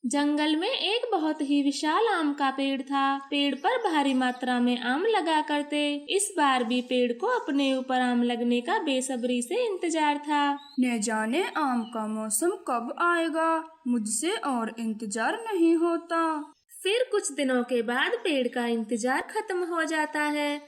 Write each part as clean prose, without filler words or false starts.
जंगल में एक बहुत ही विशाल आम का पेड़ था। पेड़ पर भारी मात्रा में आम लगा करते। इस बार भी पेड़ को अपने ऊपर आम लगने का बेसब्री से इंतजार था। न जाने आम का मौसम कब आएगा, मुझसे और इंतजार नहीं होता। फिर कुछ दिनों के बाद पेड़ का इंतजार खत्म हो जाता है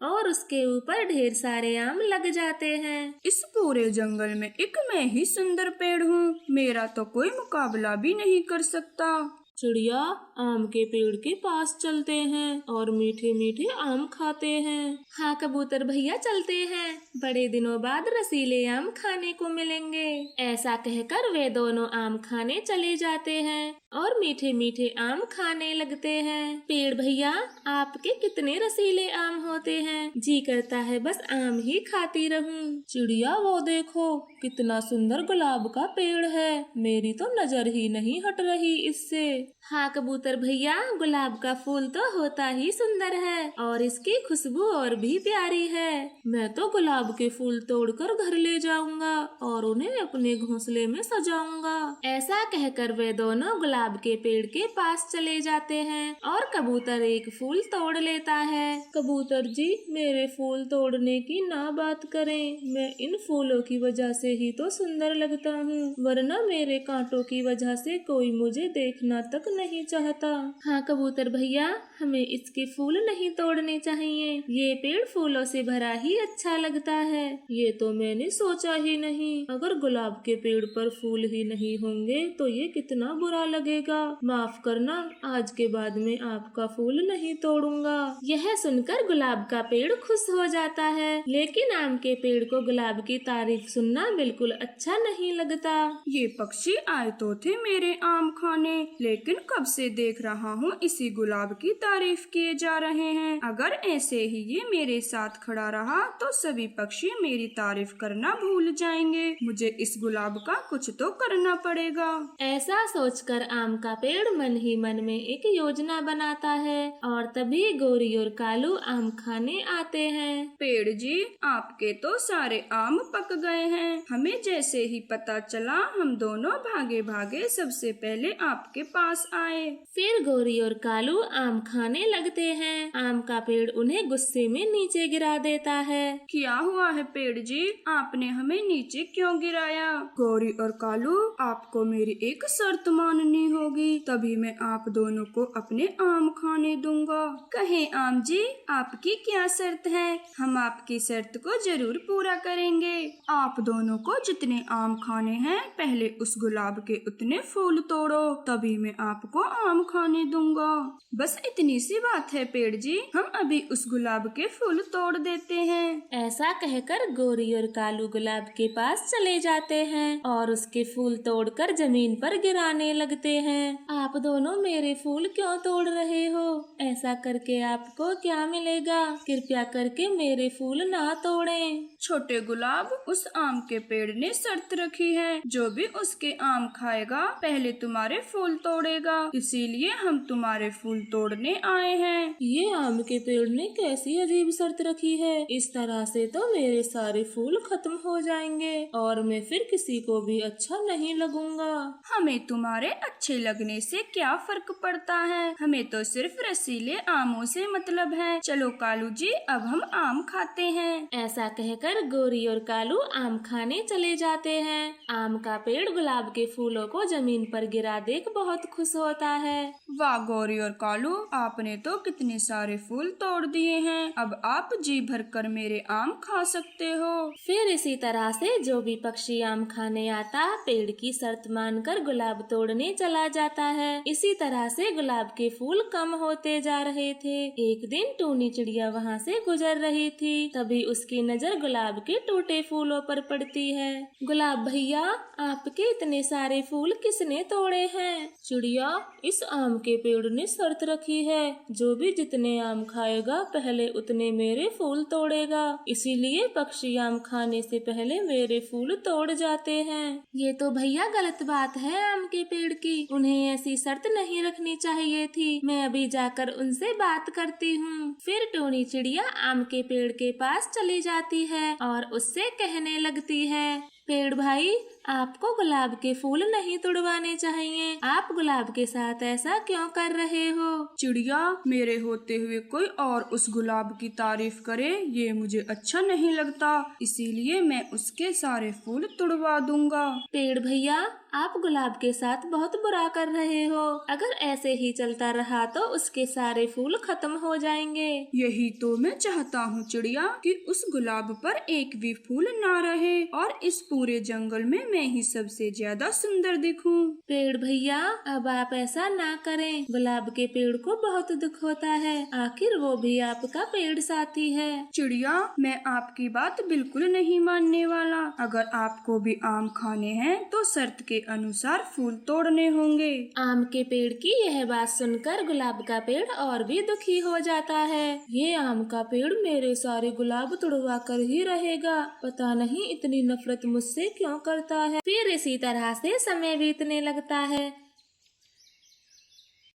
और उसके ऊपर ढेर सारे आम लग जाते हैं। इस पूरे जंगल में एक मैं ही सुंदर पेड़ हूँ, मेरा तो कोई मुकाबला भी नहीं कर सकता। चिड़िया आम के पेड़ के पास चलते हैं और मीठे मीठे आम खाते हैं। हाँ कबूतर भैया चलते हैं, बड़े दिनों बाद रसीले आम खाने को मिलेंगे। ऐसा कहकर वे दोनों आम खाने चले जाते हैं और मीठे मीठे आम खाने लगते हैं। पेड़ भैया आपके कितने रसीले आम होते हैं, जी करता है बस आम ही खाती रहूं। चिड़िया वो देखो कितना सुंदर गुलाब का पेड़ है, मेरी तो नजर ही नहीं हट रही इससे। हाँ कबूतर भैया गुलाब का फूल तो होता ही सुंदर है और इसकी खुशबू और भी प्यारी है। मैं तो गुलाब के फूल तोड़कर घर ले जाऊंगा और उन्हें अपने घोंसले में सजाऊंगा। ऐसा कहकर वे दोनों गुलाब के पेड़ के पास चले जाते हैं और कबूतर एक फूल तोड़ लेता है। कबूतर जी मेरे फूल तोड़ने की ना बात करें, मैं इन फूलों की वजह से ही तो सुंदर लगता हूँ, वरना मेरे कांटों की वजह से कोई मुझे देखना तक नहीं चाहता। हाँ कबूतर भैया हमें इसके फूल नहीं तोड़ने चाहिए, ये पेड़ फूलों से भरा ही अच्छा लगता है। ये तो मैंने सोचा ही नहीं, अगर गुलाब के पेड़ पर फूल ही नहीं होंगे तो ये कितना बुरा लगेगा। माफ करना, आज के बाद में आपका फूल नहीं तोड़ूंगा। यह सुनकर गुलाब का पेड़ खुश हो जाता है, लेकिन आम के पेड़ को गुलाब की तारीफ सुनना बिल्कुल अच्छा नहीं लगता। ये पक्षी आए तो थे मेरे आम खाने, लेकिन कब से देख रहा हूँ इसी गुलाब की तारीफ किए जा रहे हैं। अगर ऐसे ही ये मेरे साथ खड़ा रहा तो सभी पक्षी मेरी तारीफ करना भूल जाएंगे। मुझे इस गुलाब का कुछ तो करना पड़ेगा। ऐसा सोचकर आम का पेड़ मन ही मन में एक योजना बनाता है और तभी गोरी और कालू आम खाने आते हैं। पेड़ जी आपके तो सारे आम पक गए हैं, हमें जैसे ही पता चला हम दोनों भागे भागे सबसे पहले आपके पास आए। फिर गोरी और कालू आम खाने लगते हैं। आम का पेड़ उन्हें गुस्से में नीचे गिरा देता है। क्या हुआ है पेड़ जी, आपने हमें नीचे क्यों गिराया? गौरी और कालू आपको मेरी एक शर्त माननी होगी, तभी मैं आप दोनों को अपने आम खाने दूंगा। कहे आम जी आपकी क्या शर्त है? हम आपकी शर्त को जरूर पूरा करेंगे। आप दोनों को जितने आम खाने हैं पहले उस गुलाब के उतने फूल तोड़ो, तभी मैं आपको आम खाने दूंगा। बस इतनी सी बात है पेड़ जी, हम अभी उस गुलाब के फूल तोड़ देते हैं। ऐसा कहकर गोरी और कालू गुलाब के पास चले जाते हैं और उसके फूल तोड़कर जमीन पर गिराने लगते हैं। आप दोनों मेरे फूल क्यों तोड़ रहे हो? ऐसा करके आपको क्या मिलेगा? कृपया करके मेरे फूल ना तोड़ें। छोटे गुलाब उस आम के पेड़ ने शर्त रखी है, जो भी उसके आम खाएगा पहले तुम्हारे फूल तोड़ेगा, इसीलिए हम तुम्हारे फूल तोड़ने आए हैं। ये आम के पेड़ ने कैसी अजीब शर्त रखी है, इस तरह से तो मेरे सारे फूल खत्म हो जाएंगे और मैं फिर किसी को भी अच्छा नहीं लगूंगा। हमें तुम्हारे अच्छे लगने से क्या फर्क पड़ता है, हमें तो सिर्फ रसीले आमों से मतलब है। चलो कालू जी अब हम आम खाते हैं। ऐसा कहकर गोरी और कालू आम खाने चले जाते हैं। आम का पेड़ गुलाब के फूलों को जमीन पर गिरा देख बहुत खुश होता है। वाह गौरी और कालू आपने तो कितने सारे फूल तोड़ दिए हैं, अब आप जी भर कर मेरे आम खा सकते हो। फिर इसी तरह से जो भी पक्षी आम खाने आता पेड़ की शर्त मानकर गुलाब तोड़ने चला जाता है। इसी तरह से गुलाब के फूल कम होते जा रहे थे। एक दिन टूनी चिड़िया वहाँ से गुजर रही थी, तभी उसकी नजर गुलाब के टूटे फूलों पर पड़ती है। गुलाब भैया आपके इतने सारे फूल किसने तोड़े हैं? चिड़िया इस आम के पेड़ ने शर्त रखी है, जो भी जितने आम खाएगा पहले उतने मेरे फूल तोड़ेगा, इसीलिए पक्षी आम खाने से पहले मेरे फूल तोड़ जाते हैं। ये तो भैया गलत बात है आम के पेड़ की, उन्हें ऐसी शर्त नहीं रखनी चाहिए थी। मैं अभी जाकर उनसे बात करती हूँ। फिर टूनी चिड़िया आम के पेड़ के पास चली जाती है और उससे कहने लगती है, पेड़ भाई, आपको गुलाब के फूल नहीं तुड़वाने चाहिए। आप गुलाब के साथ ऐसा क्यों कर रहे हो? चिड़िया, मेरे होते हुए कोई और उस गुलाब की तारीफ करे ये मुझे अच्छा नहीं लगता, इसीलिए मैं उसके सारे फूल तुड़वा दूंगा। पेड़ भैया, आप गुलाब के साथ बहुत बुरा कर रहे हो। अगर ऐसे ही चलता रहा तो उसके सारे फूल खत्म हो जाएंगे। यही तो मैं चाहता हूँ चिड़िया, कि उस गुलाब पर एक भी फूल ना रहे और इस पूरे जंगल में मैं ही सबसे ज्यादा सुंदर दिखूं। पेड़ भैया, अब आप ऐसा ना करें। गुलाब के पेड़ को बहुत दुख होता है, आखिर वो भी आपका पेड़ साथी है। चिड़िया, मैं आपकी बात बिल्कुल नहीं मानने वाला। अगर आपको भी आम खाने हैं तो शर्त के अनुसार फूल तोड़ने होंगे। आम के पेड़ की यह बात सुनकर गुलाब का पेड़ और भी दुखी हो जाता है। ये आम का पेड़ मेरे सारे गुलाब तुड़वा कर ही रहेगा, पता नहीं इतनी नफरत मुझसे क्यों करता है। फिर इसी तरह से समय बीतने लगता है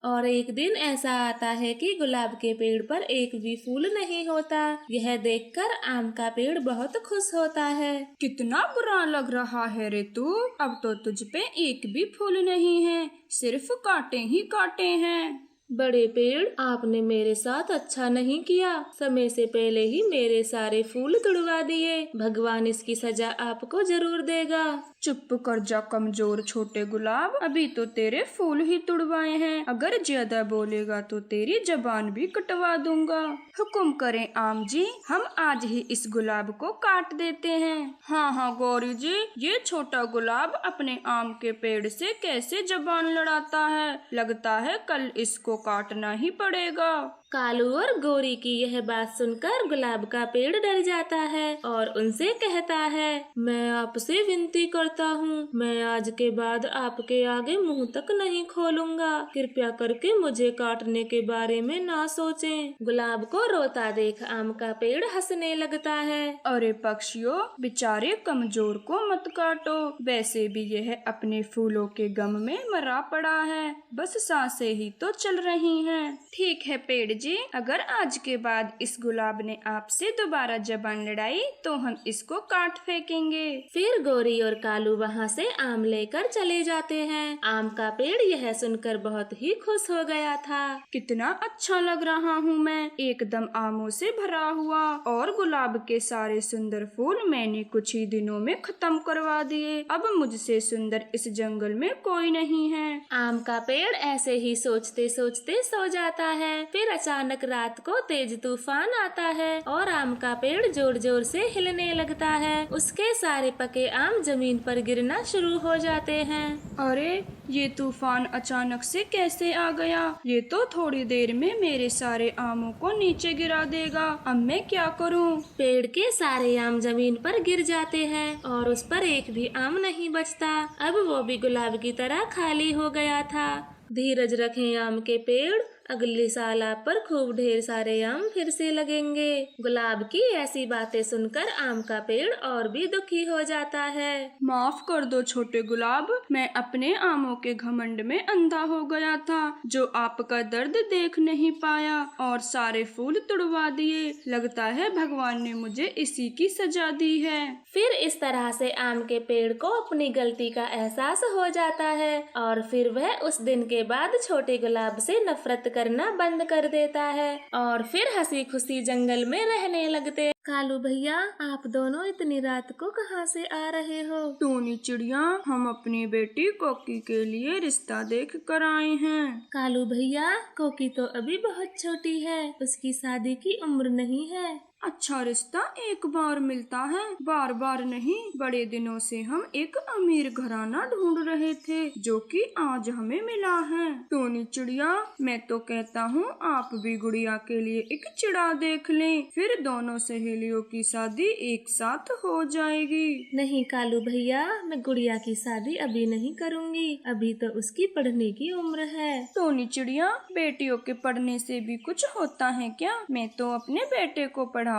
और एक दिन ऐसा आता है कि गुलाब के पेड़ पर एक भी फूल नहीं होता। यह देखकर आम का पेड़ बहुत खुश होता है। कितना बुरा लग रहा है रे तू, अब तो तुझ पे एक भी फूल नहीं है, सिर्फ कांटे ही कांटे हैं। बड़े पेड़, आपने मेरे साथ अच्छा नहीं किया। समय से पहले ही मेरे सारे फूल तुड़वा दिए। भगवान इसकी सजा आपको जरूर देगा। चुप कर जा कमजोर छोटे गुलाब, अभी तो तेरे फूल ही तुड़वाए हैं। अगर ज्यादा बोलेगा तो तेरी जबान भी कटवा दूंगा। हुक्म करें आम जी, हम आज ही इस गुलाब को काट देते हैं। हाँ गौरी जी, ये छोटा गुलाब अपने आम के पेड़ से कैसे जबान लड़ाता है, लगता है कल इसको काटना ही पड़ेगा। कालू और गौरी की यह बात सुनकर गुलाब का पेड़ डर जाता है और उनसे कहता है, मैं आपसे विनती करता हूँ, मैं आज के बाद आपके आगे मुंह तक नहीं खोलूंगा। कृपया करके मुझे काटने के बारे में ना सोचें। गुलाब को रोता देख आम का पेड़ हंसने लगता है। अरे पक्षियों, बेचारे कमजोर को मत काटो, वैसे भी यह अपने फूलों के गम में मरा पड़ा है, बस सांसें ही तो चल रही हैं। ठीक है पेड़ जी, अगर आज के बाद इस गुलाब ने आपसे दोबारा जबान लड़ाई तो हम इसको काट फेंकेंगे। फिर गौरी और कालू वहाँ से आम लेकर चले जाते हैं। आम का पेड़ यह सुनकर बहुत ही खुश हो गया था। कितना अच्छा लग रहा हूँ मैं, एकदम आमों से भरा हुआ, और गुलाब के सारे सुंदर फूल मैंने कुछ ही दिनों में खत्म करवा दिए। अब मुझसे सुंदर इस जंगल में कोई नहीं है। आम का पेड़ ऐसे ही सोचते सोचते सो जाता है। फिर अचानक रात को तेज तूफान आता है और आम का पेड़ जोर जोर से हिलने लगता है। उसके सारे पके आम जमीन पर गिरना शुरू हो जाते हैं। अरे, ये तूफान अचानक से कैसे आ गया? ये तो थोड़ी देर में मेरे सारे आमों को नीचे गिरा देगा। अब मैं क्या करूं? पेड़ के सारे आम जमीन पर गिर जाते हैं और उस पर एक भी आम नहीं बचता। अब वो भी गुलाब की तरह खाली हो गया था। धीरज रखें आम के पेड़, अगले साल आप पर खूब ढेर सारे आम फिर से लगेंगे। गुलाब की ऐसी बातें सुनकर आम का पेड़ और भी दुखी हो जाता है। माफ कर दो छोटे गुलाब, मैं अपने आमों के घमंड में अंधा हो गया था, जो आपका दर्द देख नहीं पाया और सारे फूल तुड़वा दिए। लगता है भगवान ने मुझे इसी की सजा दी है। फिर इस तरह से आम के पेड़ को अपनी गलती का एहसास हो जाता है और फिर वह उस दिन के बाद छोटे गुलाब से नफरत करना बंद कर देता है और फिर हंसी खुशी जंगल में रहने लगते। कालू भैया, आप दोनों इतनी रात को कहाँ से आ रहे हो? टूनी चिड़िया, हम अपनी बेटी कोकी के लिए रिश्ता देख कर आए हैं। कालू भैया, कोकी तो अभी बहुत छोटी है, उसकी शादी की उम्र नहीं है। अच्छा रिश्ता एक बार मिलता है, बार बार नहीं। बड़े दिनों से हम एक अमीर घराना ढूंढ रहे थे, जो कि आज हमें मिला है। टोनी चिड़िया, मैं तो कहता हूँ आप भी गुड़िया के लिए एक चिड़ा देख लें, फिर दोनों सहेलियों की शादी एक साथ हो जाएगी। नहीं कालू भैया, मैं गुड़िया की शादी अभी नहीं करूँगी, अभी तो उसकी पढ़ने की उम्र है। टोनी चिड़िया, बेटियों के पढ़ने से भी कुछ होता है क्या? मैं तो अपने बेटे को पढ़ाऊंगी,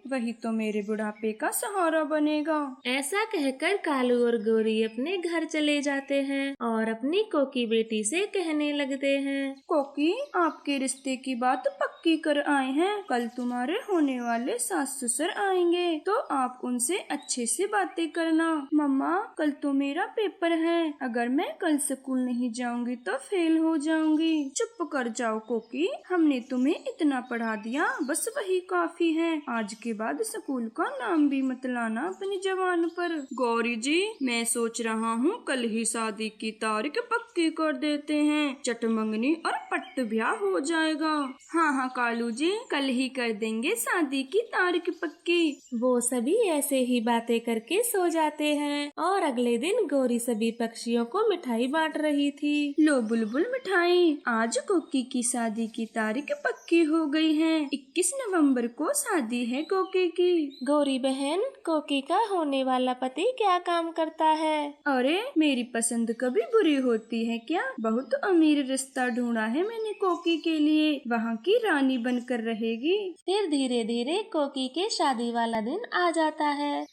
वही तो मेरे बुढ़ापे का सहारा बनेगा। ऐसा कहकर कालू और गौरी अपने घर चले जाते हैं और अपनी कोकी बेटी से कहने लगते हैं, कोकी, आपके रिश्ते की बात पक्की कर आए हैं। कल तुम्हारे होने वाले सास ससुर आएंगे तो आप उनसे अच्छे से बातें करना। मम्मा, कल तो मेरा पेपर है, अगर मैं कल स्कूल नहीं जाऊंगी तो फेल हो जाऊंगी। चुप कर जाओ कोकी, हमने तुम्हें इतना पढ़ा दिया, बस वही काफी है। आज के बाद स्कूल का नाम भी मत लाना अपनी जबान पर। गौरी जी, मैं सोच रहा हूँ कल ही शादी की तारीख पक्की कर देते हैं, चटमंगनी और पट्ट ब्याह हो जाएगा। हाँ हाँ कालू जी, कल ही कर देंगे शादी की तारीख पक्की। वो सभी ऐसे ही बातें करके सो जाते हैं और अगले दिन गौरी सभी पक्षियों को मिठाई बांट रही थी। लो बुलबुल मिठाई, आज कोकी की शादी की तारीख पक्की हो गई है। 21 नवंबर को शादी है कोकी की। गौरी बहन, कोकी का होने वाला पति क्या काम करता है? अरे, मेरी पसंद कभी बुरी होती है क्या? बहुत अमीर रिश्ता ढूंढा है मैंने कोकी के लिए, वहाँ की रानी बनकर रहेगी। फिर धीरे धीरे कोकी के शादी वाला दिन आ जाता है।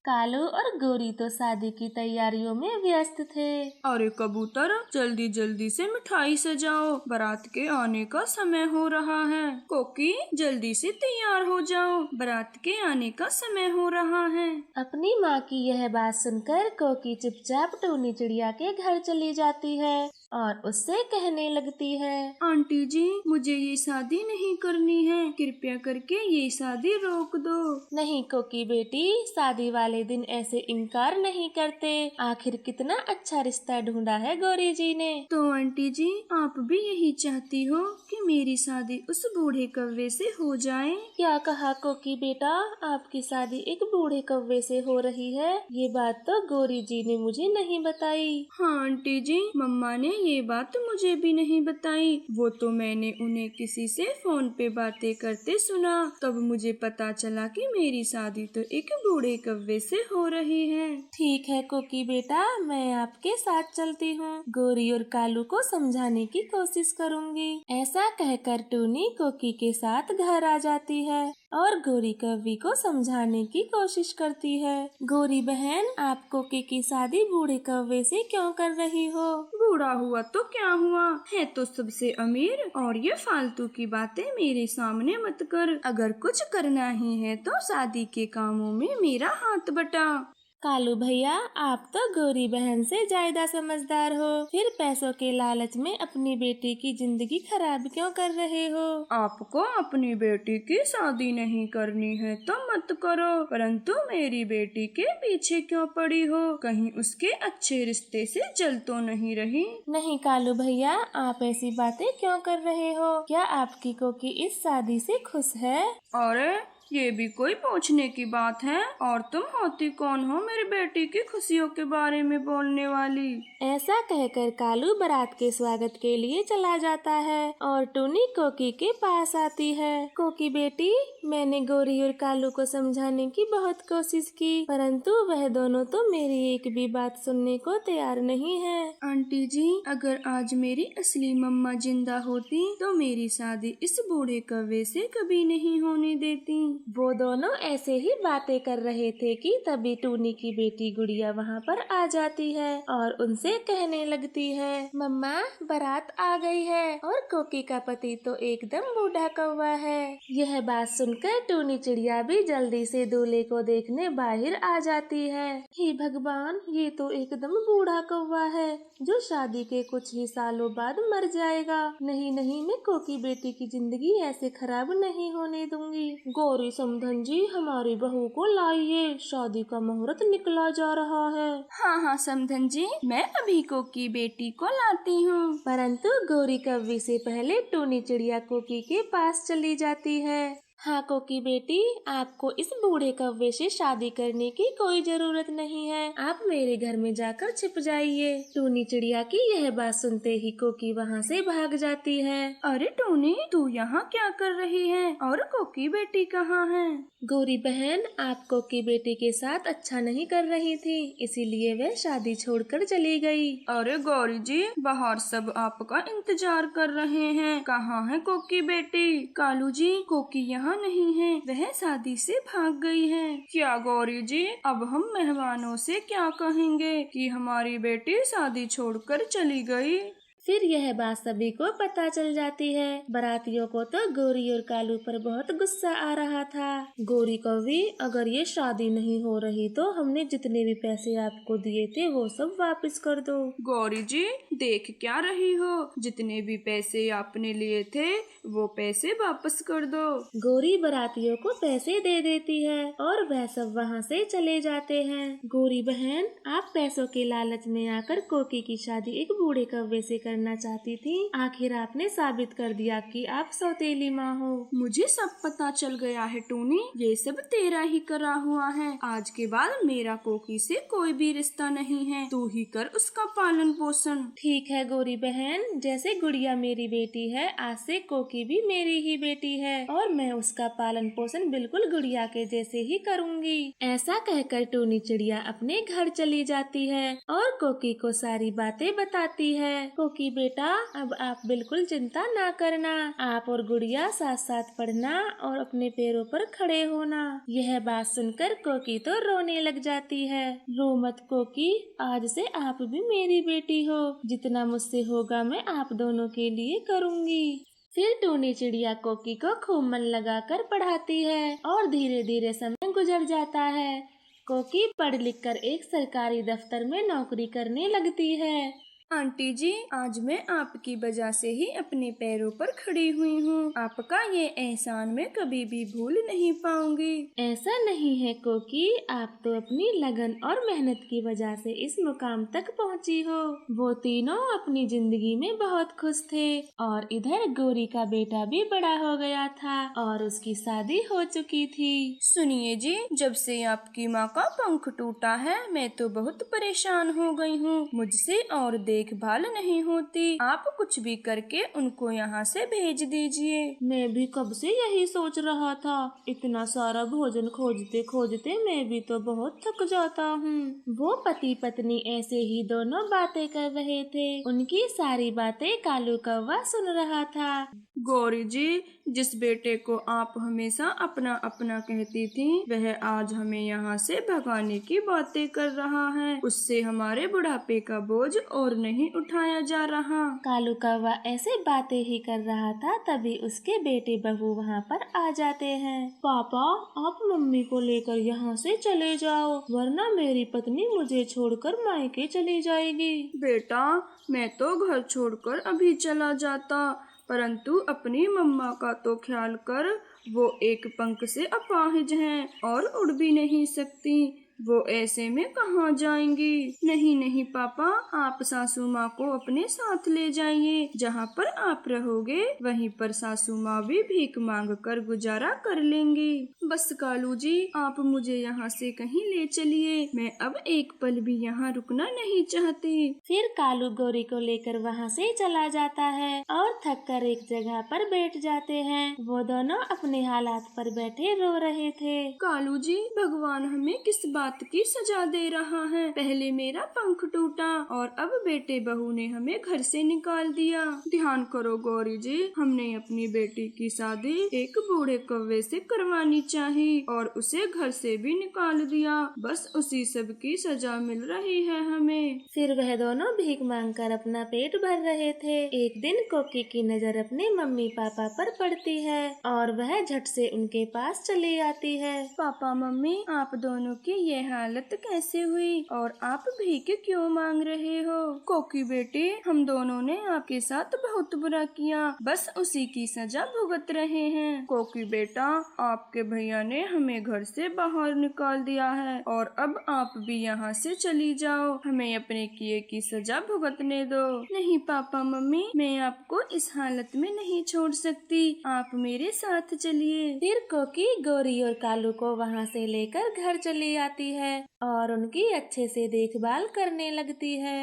कालू और गौरी तो शादी की तैयारियों में व्यस्त थे। अरे कबूतर, जल्दी जल्दी से मिठाई सजाओ, बारात के आने का समय हो रहा है। कोकी, जल्दी से तैयार हो जाओ, बारात के आने का समय हो रहा है। अपनी माँ की यह बात सुनकर कोकी चुपचाप टूनी चिड़िया के घर चली जाती है और उससे कहने लगती है, आंटी जी, मुझे ये शादी नहीं करनी है, कृपया करके ये शादी रोक दो। नहीं कोकी बेटी, शादी वाले दिन ऐसे इनकार नहीं करते, आखिर कितना अच्छा रिश्ता ढूंढा है गौरी जी ने। तो आंटी जी, आप भी यही चाहती हो कि मेरी शादी उस बूढ़े कौवे से हो जाए? क्या कहा कोकी बेटा, आपकी शादी एक बूढ़े कौवे से हो रही है? ये बात तो गौरी जी ने मुझे नहीं बताई। हाँ आंटी जी, मम्मा ने ये बात मुझे भी नहीं बताई, वो तो मैंने उन्हें किसी से फोन पे बातें करते सुना, तब मुझे पता चला कि मेरी शादी तो एक बूढ़े कौवे से हो रही है। ठीक है कोकी बेटा, मैं आपके साथ चलती हूँ, गौरी और कालू को समझाने की कोशिश करूँगी। ऐसा कहकर टूनी कोकी के साथ घर आ जाती है और गौरी कौवी को समझाने की कोशिश करती है। गौरी बहन, आप कोकी की शादी बूढ़े कौवे से क्यों कर रही हो? बूढ़ा हुआ तो क्या हुआ, है तो सबसे अमीर, और ये फालतू की बातें मेरे सामने मत कर। अगर कुछ करना ही है तो शादी के कामों में मेरा हाथ बटा। कालू भैया, आप तो गौरी बहन से ज्यादा समझदार हो, फिर पैसों के लालच में अपनी बेटी की जिंदगी खराब क्यों कर रहे हो? आपको अपनी बेटी की शादी नहीं करनी है तो मत करो, परंतु मेरी बेटी के पीछे क्यों पड़ी हो? कहीं उसके अच्छे रिश्ते से जल तो नहीं रही? नहीं कालू भैया, आप ऐसी बातें क्यों कर रहे हो? क्या आपकी कोकी इस शादी से खुश है? अरे, ये भी कोई पूछने की बात है? और तुम होती कौन हो मेरी बेटी की खुशियों के बारे में बोलने वाली? ऐसा कहकर कालू बारात के स्वागत के लिए चला जाता है और टूनी कोकी के पास आती है। कोकी बेटी, मैंने गौरी और कालू को समझाने की बहुत कोशिश की, परंतु वह दोनों तो मेरी एक भी बात सुनने को तैयार नहीं है। आंटी जी, अगर आज मेरी असली मम्मा जिंदा होती तो मेरी शादी इस बूढ़े कौवे से कभी नहीं होने देती। वो दोनों ऐसे ही बातें कर रहे थे कि तभी टूनी की बेटी गुड़िया वहाँ पर आ जाती है और उनसे कहने लगती है, मम्मा, बारात आ गई है और कोकी का पति तो एकदम बूढ़ा कौवा है। यह बात सुनकर टूनी चिड़िया भी जल्दी से दूल्हे को देखने बाहर आ जाती है। हे भगवान, ये तो एकदम बूढ़ा कौवा है जो शादी के कुछ ही सालों बाद मर जाएगा। नहीं नहीं, मैं कोकी बेटी की जिंदगी ऐसे खराब नहीं होने दूंगी। गौरी समधन जी, हमारी बहू को लाइए, शादी का मुहूर्त निकला जा रहा है। हाँ हाँ समधन जी, मैं अभी कोकी बेटी को लाती हूँ। परंतु गौरी कौवी से पहले टूनी चिड़िया कोकी के पास चली जाती है। हाँ कोकी बेटी, आपको इस बूढ़े कौवे से शादी करने की कोई जरूरत नहीं है, आप मेरे घर में जाकर छिप जाइए। टूनी चिड़िया की यह बात सुनते ही कोकी वहाँ से भाग जाती है। अरे टूनी, तू यहाँ क्या कर रही है और कोकी बेटी कहाँ है? गौरी बहन, आप कोकी बेटी के साथ अच्छा नहीं कर रही थी, इसीलिए वह शादी छोड़कर चली गई। अरे गौरी जी, बाहर सब आपका इंतजार कर रहे हैं, कहाँ है कोकी बेटी? कालू जी, कोकी यहाँ नहीं है, वह शादी से भाग गई है। क्या गौरी जी, अब हम मेहमानों से क्या कहेंगे कि हमारी बेटी शादी छोड़कर चली गई? फिर यह बात सभी को पता चल जाती है। बारातियों को तो गौरी और कालू पर बहुत गुस्सा आ रहा था। गौरी कौवी, अगर ये शादी नहीं हो रही तो हमने जितने भी पैसे आपको दिए थे वो सब वापस कर दो। गौरी जी, देख क्या रही हो, जितने भी पैसे आपने लिए थे वो पैसे वापस कर दो। गौरी बारातियों को पैसे दे देती है और वह सब वहाँ से चले जाते हैं। गौरी बहन, आप पैसों के लालच में आकर कोकी की शादी एक बूढ़े कौवे से करना चाहती थी। आखिर आपने साबित कर दिया कि आप सौतेली माँ हो। मुझे सब पता चल गया है टूनी, ये सब तेरा ही करा हुआ है। आज के बाद मेरा कोकी से कोई भी रिश्ता नहीं है, तू ही कर उसका पालन पोषण। ठीक है गौरी बहन, जैसे गुड़िया मेरी बेटी है, आज से कोकी भी मेरी ही बेटी है और मैं उसका पालन पोषण बिल्कुल गुड़िया के जैसे ही करूँगी। ऐसा कहकर टूनी चिड़िया अपने घर चली जाती है और कोकी को सारी बातें बताती है। कोकी बेटा, अब आप बिल्कुल चिंता ना करना, आप और गुड़िया साथ साथ पढ़ना और अपने पैरों पर खड़े होना। यह बात सुनकर कोकी तो रोने लग जाती है। रो मत कोकी, आज से आप भी मेरी बेटी हो, जितना मुझसे होगा मैं आप दोनों के लिए करूँगी। फिर टूनी चिड़िया कोकी को खूब मन लगाकर पढ़ाती है और धीरे धीरे समय गुजर जाता है। कोकी पढ़ लिख कर एक सरकारी दफ्तर में नौकरी करने लगती है। आंटी जी, आज मैं आपकी वजह से ही अपने पैरों पर खड़ी हुई हूँ। आपका ये एहसान मैं कभी भी भूल नहीं पाऊंगी। ऐसा नहीं है कोकी, आप तो अपनी लगन और मेहनत की वजह से इस मुकाम तक पहुँची हो। वो तीनों अपनी जिंदगी में बहुत खुश थे और इधर गौरी का बेटा भी बड़ा हो गया था और उसकी शादी हो चुकी थी। सुनिए जी, जब से आपकी माँ का पंख टूटा है मैं तो बहुत परेशान हो गई हूँ। मुझसे और देखभाल नहीं होती, आप कुछ भी करके उनको यहाँ से भेज दीजिए। मैं भी कब से यही सोच रहा था, इतना सारा भोजन खोजते खोजते मैं भी तो बहुत थक जाता हूँ। वो पति पत्नी ऐसे ही दोनों बातें कर रहे थे। उनकी सारी बातें कालू कौवा सुन रहा था। गौरी जी, जिस बेटे को आप हमेशा अपना अपना कहती थी, वह आज हमें यहाँ से भगाने की बातें कर रहा है। उससे हमारे बुढ़ापे का बोझ और नहीं उठाया जा रहा। कालू कौवा ऐसे बातें ही कर रहा था, तभी उसके बेटे बहू वहाँ पर आ जाते हैं। पापा, आप मम्मी को लेकर यहाँ से चले जाओ, वरना मेरी पत्नी मुझे छोड़कर मायके चली जाएगी। बेटा, मैं तो घर छोड़कर अभी चला जाता, परंतु अपनी मम्मा का तो ख्याल कर। वो एक पंख से अपाहिज हैं और उड़ भी नहीं सकती, वो ऐसे में कहाँ जाएंगी। नहीं नहीं पापा, आप सासू माँ को अपने साथ ले जाइए। जहाँ पर आप रहोगे वहीं पर सासू माँ भी भीख मांग कर गुजारा कर लेंगी। बस कालू जी, आप मुझे यहाँ से कहीं ले चलिए, मैं अब एक पल भी यहाँ रुकना नहीं चाहती। फिर कालू गौरी को लेकर वहाँ से चला जाता है और थक कर एक जगह पर बैठ जाते हैं। वो दोनों अपने हालात पर बैठे रो रहे थे। कालू जी, भगवान हमें किस बात की सजा दे रहा है। पहले मेरा पंख टूटा और अब बेटे बहू ने हमें घर से निकाल दिया। ध्यान करो गौरी जी, हमने अपनी बेटी की शादी एक बूढ़े कौवे से करवानी चाहिए और उसे घर से भी निकाल दिया। बस उसी सब की सजा मिल रही है हमें। फिर वह दोनों भीख मांगकर अपना पेट भर रहे थे। एक दिन कोकी की नजर अपने मम्मी पापा पर पड़ती है और वह झट से उनके पास चली आती है। पापा मम्मी, आप दोनों की ये हालत कैसे हुई और आप भीख क्यों मांग रहे हो? कोकी बेटी, हम दोनों ने आपके साथ बहुत बुरा किया, बस उसी की सजा भुगत रहे हैं। कोकी बेटा, आपके भैया ने हमें घर से बाहर निकाल दिया है और अब आप भी यहाँ से चली जाओ, हमें अपने किए की सजा भुगतने दो। नहीं पापा मम्मी, मैं आपको इस हालत में नहीं छोड़ सकती, आप मेरे साथ चलिए। फिर कोकी गौरी और कालू को वहाँ से लेकर घर चली आती है और उनकी अच्छे से देखभाल करने लगती है।